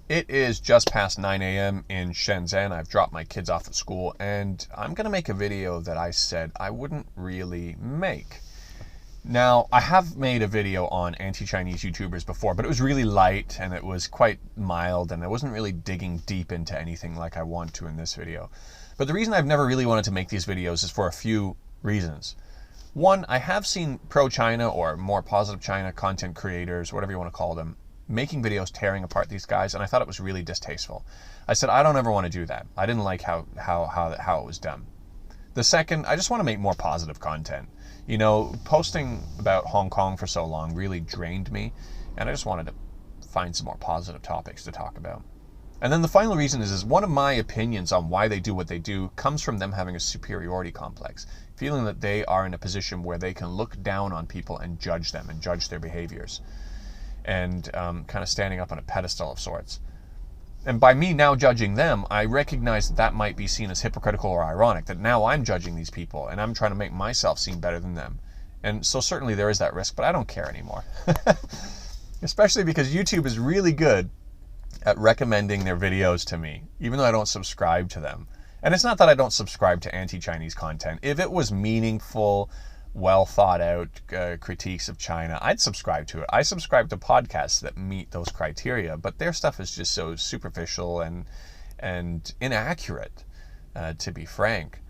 It is just past 9 a.m. in Shenzhen. I've dropped my kids off at school, and I'm going to make a video that I said I wouldn't really make. Now, I have made a video on anti-Chinese YouTubers before, but it was really light, and it was quite mild, and I wasn't really digging deep into anything like I want to in this video. But the reason I've never really wanted to make these videos is for a few reasons. One, I have seen pro-China or more positive China content creators, whatever you want to call them, making videos tearing apart these guys, and I thought it was really distasteful. I said, I don't ever want to do that. I didn't like how it was done. The second, I just want to make more positive content. You know, posting about Hong Kong for so long really drained me, and I just wanted to find some more positive topics to talk about. And then the final reason is one of my opinions on why they do what they do comes from them having a superiority complex, feeling that they are in a position where they can look down on people and judge them and judge their behaviors, and kind of standing up on a pedestal of sorts. And by me now judging them, I recognize that might be seen as hypocritical or ironic, that now I'm judging these people and I'm trying to make myself seem better than them. And so certainly there is that risk, but I don't care anymore. Especially because YouTube is really good at recommending their videos to me, even though I don't subscribe to them. And it's not that I don't subscribe to anti-Chinese content. If it was meaningful, well thought out critiques of China, I'd subscribe to it. I subscribe to podcasts that meet those criteria, but their stuff is just so superficial and inaccurate, to be frank.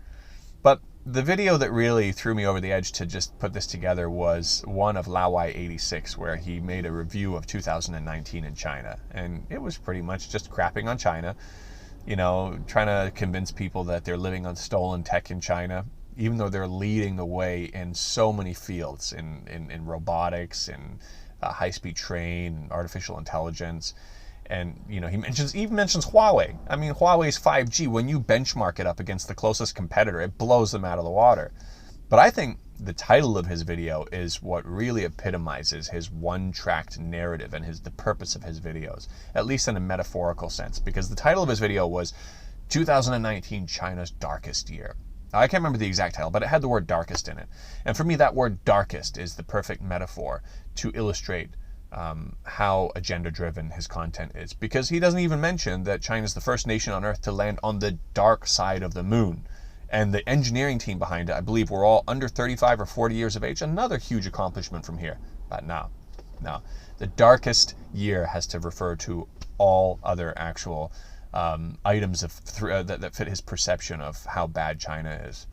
But the video that really threw me over the edge to just put this together was one of Lawai86, where he made a review of 2019 in China, and it was pretty much just crapping on China, you know, trying to convince people that they're living on stolen tech in China, even though they're leading the way in so many fields, in robotics, in high-speed train, artificial intelligence. And, you know, he even mentions Huawei. I mean, Huawei's 5G, when you benchmark it up against the closest competitor, it blows them out of the water. But I think the title of his video is what really epitomizes his one-tracked narrative and the purpose of his videos, at least in a metaphorical sense, because the title of his video was 2019 China's Darkest Year. I can't remember the exact title, but it had the word darkest in it. And for me, that word darkest is the perfect metaphor to illustrate how agenda-driven his content is. Because he doesn't even mention that China's the first nation on Earth to land on the dark side of the moon. And the engineering team behind it, I believe, were all under 35 or 40 years of age. Another huge accomplishment from here. But no. The darkest year has to refer to all other actual items that fit his perception of how bad China is.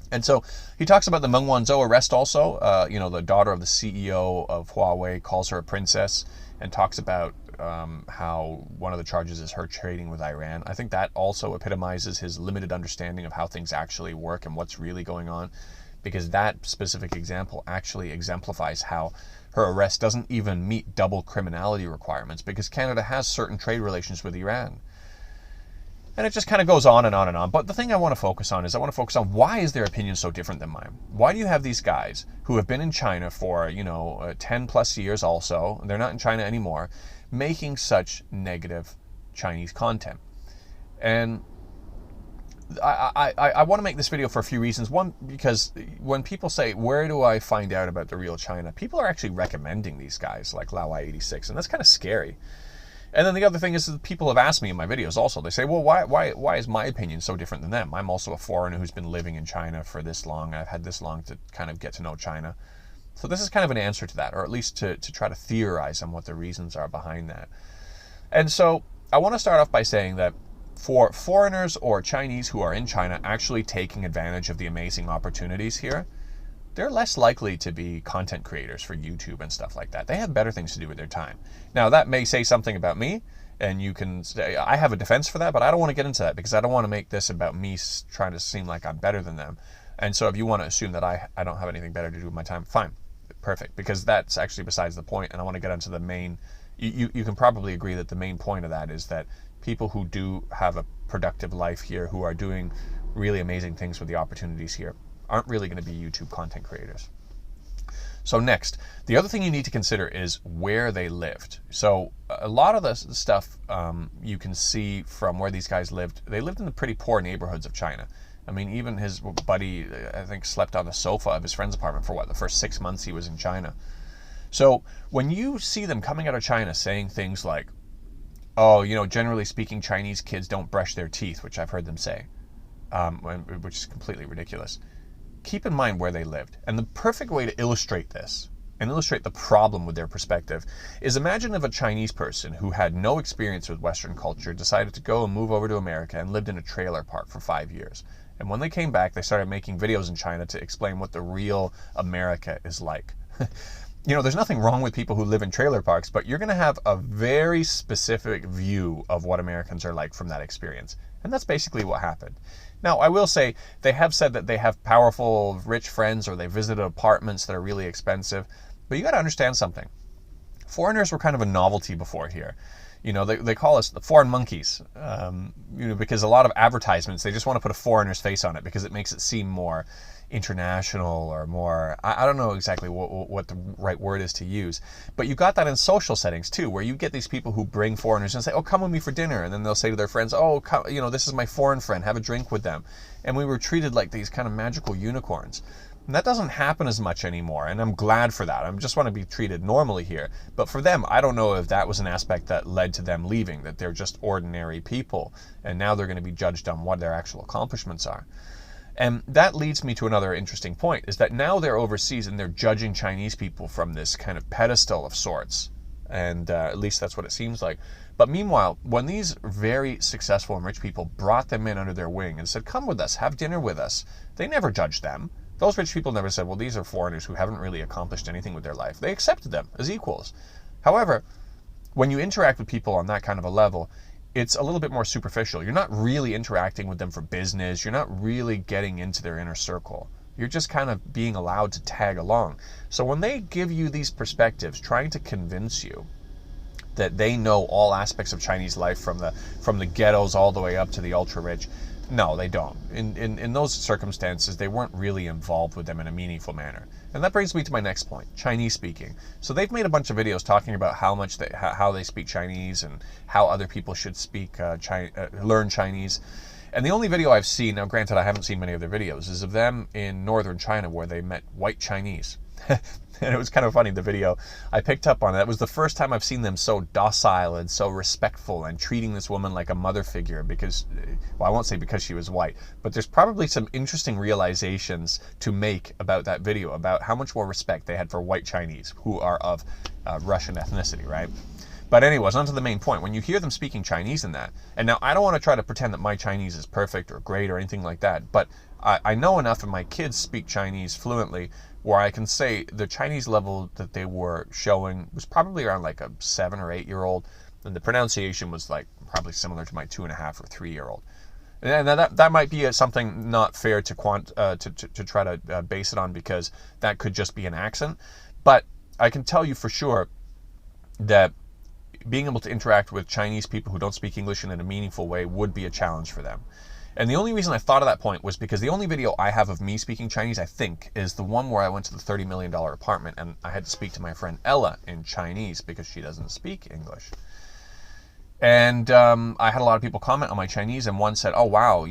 And so he talks about the Meng Wanzhou arrest also. You know, the daughter of the CEO of Huawei calls her a princess and talks about how one of the charges is her trading with Iran. I think that also epitomizes his limited understanding of how things actually work and what's really going on, because that specific example actually exemplifies how her arrest doesn't even meet double criminality requirements, because Canada has certain trade relations with Iran. And it just kind of goes on and on and on. But the thing I want to focus on is why is their opinion so different than mine? Why do you have these guys who have been in China for, 10 plus years also, they're not in China anymore, making such negative Chinese content? And I want to make this video for a few reasons. One, because when people say, where do I find out about the real China? People are actually recommending these guys like Lawai86, and that's kind of scary. And then the other thing is that people have asked me in my videos also, they say, well, why is my opinion so different than them? I'm also a foreigner who's been living in China for this long. I've had this long to kind of get to know China. So this is kind of an answer to that, or at least to try to theorize on what the reasons are behind that. And so I want to start off by saying that for foreigners or Chinese who are in China actually taking advantage of the amazing opportunities here, they're less likely to be content creators for YouTube and stuff like that. They have better things to do with their time. Now, that may say something about me, and you can say, I have a defense for that, but I don't want to get into that because I don't want to make this about me trying to seem like I'm better than them. And so if you want to assume that I don't have anything better to do with my time, fine, perfect, because that's actually besides the point, and I want to get into the main, you can probably agree that the main point of that is that people who do have a productive life here, who are doing really amazing things with the opportunities here, aren't really going to be YouTube content creators. So next, the other thing you need to consider is where they lived. So a lot of the stuff you can see from where these guys lived, they lived in the pretty poor neighborhoods of China. I mean, even his buddy, I think, slept on the sofa of his friend's apartment for the first 6 months he was in China. So when you see them coming out of China saying things like, oh, generally speaking, Chinese kids don't brush their teeth, which I've heard them say, which is completely ridiculous. Keep in mind where they lived. And the perfect way to illustrate this and illustrate the problem with their perspective is imagine if a Chinese person who had no experience with Western culture decided to go and move over to America and lived in a trailer park for 5 years. And when they came back, they started making videos in China to explain what the real America is like. There's nothing wrong with people who live in trailer parks, but you're going to have a very specific view of what Americans are like from that experience. And that's basically what happened. Now, I will say, they have said that they have powerful, rich friends, or they visited apartments that are really expensive. But you got to understand something. Foreigners were kind of a novelty before here. They call us the foreign monkeys, because a lot of advertisements, they just want to put a foreigner's face on it because it makes it seem more international or more, I don't know exactly what the right word is to use, but you got that in social settings too, where you get these people who bring foreigners and say, oh, come with me for dinner. And then they'll say to their friends, oh, come, this is my foreign friend, have a drink with them. And we were treated like these kind of magical unicorns. And that doesn't happen as much anymore, and I'm glad for that. I just want to be treated normally here. But for them, I don't know if that was an aspect that led to them leaving, that they're just ordinary people, and now they're going to be judged on what their actual accomplishments are. And that leads me to another interesting point, is that now they're overseas and they're judging Chinese people from this kind of pedestal of sorts. And at least that's what it seems like. But meanwhile, when these very successful and rich people brought them in under their wing and said, come with us, have dinner with us, they never judged them. Those rich people never said, well, these are foreigners who haven't really accomplished anything with their life. They accepted them as equals. However, when you interact with people on that kind of a level, it's a little bit more superficial. You're not really interacting with them for business. You're not really getting into their inner circle. You're just kind of being allowed to tag along. So when they give you these perspectives, trying to convince you that they know all aspects of Chinese life from the ghettos all the way up to the ultra-rich, no, they don't. In those circumstances, they weren't really involved with them in a meaningful manner. And that brings me to my next point, Chinese speaking. So they've made a bunch of videos talking about how they speak Chinese and how other people should learn Chinese. And the only video I've seen, now granted I haven't seen many of their videos, is of them in northern China where they met white Chinese. And it was kind of funny, the video. I picked up on it. It was the first time I've seen them so docile and so respectful and treating this woman like a mother figure because, well, I won't say because she was white, but there's probably some interesting realizations to make about that video, about how much more respect they had for white Chinese who are of Russian ethnicity, right? But anyways, on to the main point. When you hear them speaking Chinese in that, and now I don't want to try to pretend that my Chinese is perfect or great or anything like that, but I know enough and my kids speak Chinese fluently where I can say the Chinese level that they were showing was probably around like a 7 or 8 year old, and the pronunciation was like probably similar to my 2.5 or 3 year old. And that might be something not fair to try to base it on, because that could just be an accent. But I can tell you for sure that being able to interact with Chinese people who don't speak English in a meaningful way would be a challenge for them. And the only reason I thought of that point was because the only video I have of me speaking Chinese, I think, is the one where I went to the $30 million apartment and I had to speak to my friend Ella in Chinese because she doesn't speak English. And I had a lot of people comment on my Chinese, and one said, oh, wow,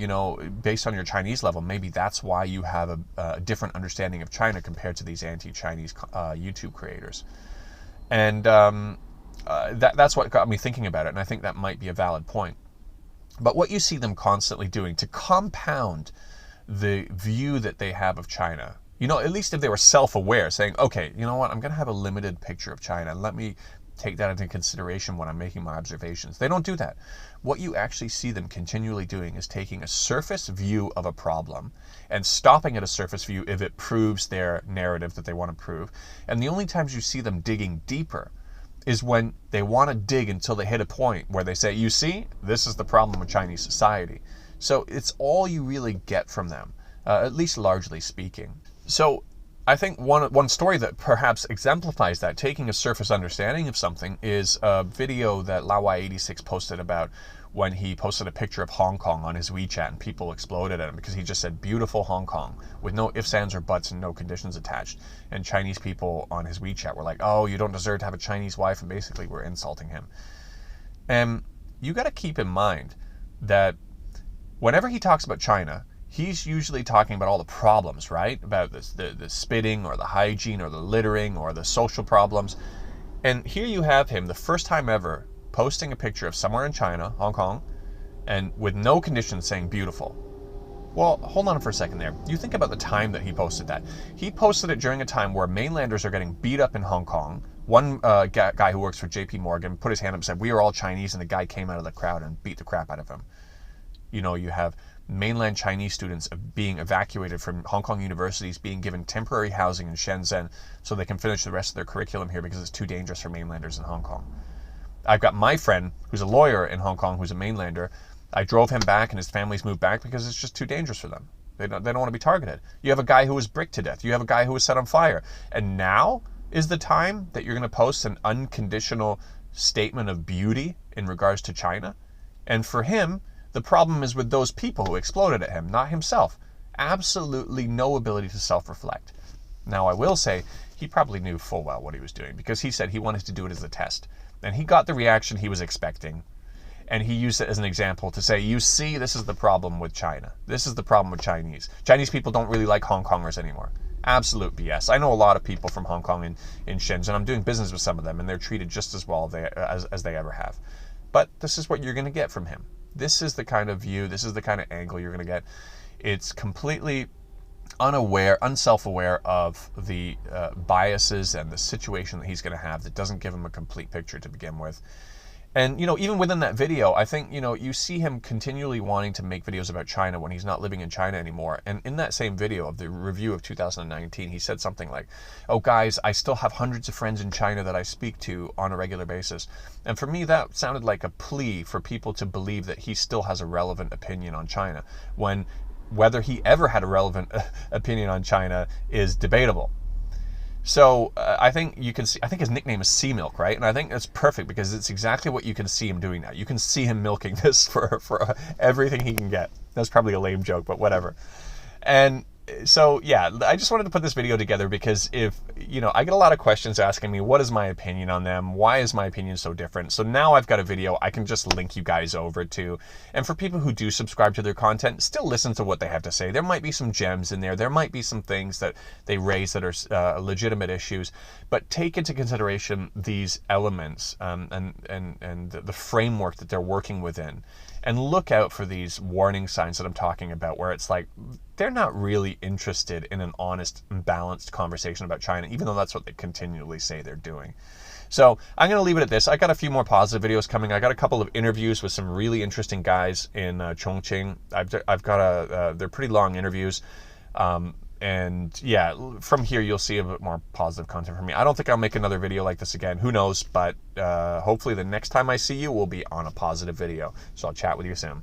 based on your Chinese level, maybe that's why you have a different understanding of China compared to these anti-Chinese YouTube creators. And that's what got me thinking about it, and I think that might be a valid point. But what you see them constantly doing to compound the view that they have of China, at least if they were self-aware, saying, okay, you know what, I'm going to have a limited picture of China, and let me take that into consideration when I'm making my observations. They don't do that. What you actually see them continually doing is taking a surface view of a problem and stopping at a surface view if it proves their narrative that they want to prove. And the only times you see them digging deeper is when they want to dig until they hit a point where they say, you see, this is the problem with Chinese society. So it's all you really get from them, at least largely speaking. So I think one story that perhaps exemplifies that, taking a surface understanding of something, is a video that Lawai86 posted about when he posted a picture of Hong Kong on his WeChat and people exploded at him because he just said beautiful Hong Kong with no ifs, ands, or buts and no conditions attached. And Chinese people on his WeChat were like, oh, you don't deserve to have a Chinese wife, and basically were insulting him. And you got to keep in mind that whenever he talks about China, he's usually talking about all the problems, right? About the spitting or the hygiene or the littering or the social problems. And here you have him, the first time ever, posting a picture of somewhere in China, Hong Kong, and with no conditions saying beautiful. Well, hold on for a second there. You think about the time that he posted that. He posted it during a time where mainlanders are getting beat up in Hong Kong. One guy who works for JP Morgan put his hand up and said, "We are all Chinese," and the guy came out of the crowd and beat the crap out of him. You know, you have mainland Chinese students being evacuated from Hong Kong universities, being given temporary housing in Shenzhen so they can finish the rest of their curriculum here because it's too dangerous for mainlanders in Hong Kong. I've got my friend who's a lawyer in Hong Kong who's a mainlander. I drove him back and his family's moved back because it's just too dangerous for them. They don't want to be targeted. You have a guy who was bricked to death. You have a guy who was set on fire. And now is the time that you're going to post an unconditional statement of beauty in regards to China? And for him, the problem is with those people who exploded at him, not himself. Absolutely no ability to self-reflect. Now, I will say, he probably knew full well what he was doing because he said he wanted to do it as a test. And he got the reaction he was expecting. And he used it as an example to say, you see, this is the problem with China. This is the problem with Chinese. Chinese people don't really like Hong Kongers anymore. Absolute BS. I know a lot of people from Hong Kong in Shenzhen. I'm doing business with some of them, and they're treated just as well as they ever have. But this is what you're going to get from him. This is the kind of view, this is the kind of angle you're going to get. It's completely unself-aware of the biases and the situation that he's going to have that doesn't give him a complete picture to begin with. And, you know, even within that video, I think, you know, you see him continually wanting to make videos about China when he's not living in China anymore. And in that same video of the review of 2019, he said something like, "Oh, guys, I still have hundreds of friends in China that I speak to on a regular basis." And for me, that sounded like a plea for people to believe that he still has a relevant opinion on China, when whether he ever had a relevant opinion on China is debatable. So I think you can see, I think his nickname is Sea Milk, right? And I think that's perfect because it's exactly what you can see him doing now. You can see him milking this for everything he can get. That's probably a lame joke, but whatever. And so, yeah, I just wanted to put this video together because if, you know, I get a lot of questions asking me, what is my opinion on them? Why is my opinion so different? So now I've got a video I can just link you guys over to. And for people who do subscribe to their content, still listen to what they have to say. There might be some gems in there. There might be some things that they raise that are legitimate issues. But take into consideration these elements and the framework that they're working within. And look out for these warning signs that I'm talking about, where it's like they're not really interested in an honest and balanced conversation about China, even though that's what they continually say they're doing. So I'm going to leave it at this. I got a few more positive videos coming. I got a couple of interviews with some really interesting guys in Chongqing. I've got they're pretty long interviews. And yeah, from here you'll see a bit more positive content from me. I don't think I'll make another video like this again. Who knows? But hopefully the next time I see you will be on a positive video. So I'll chat with you soon.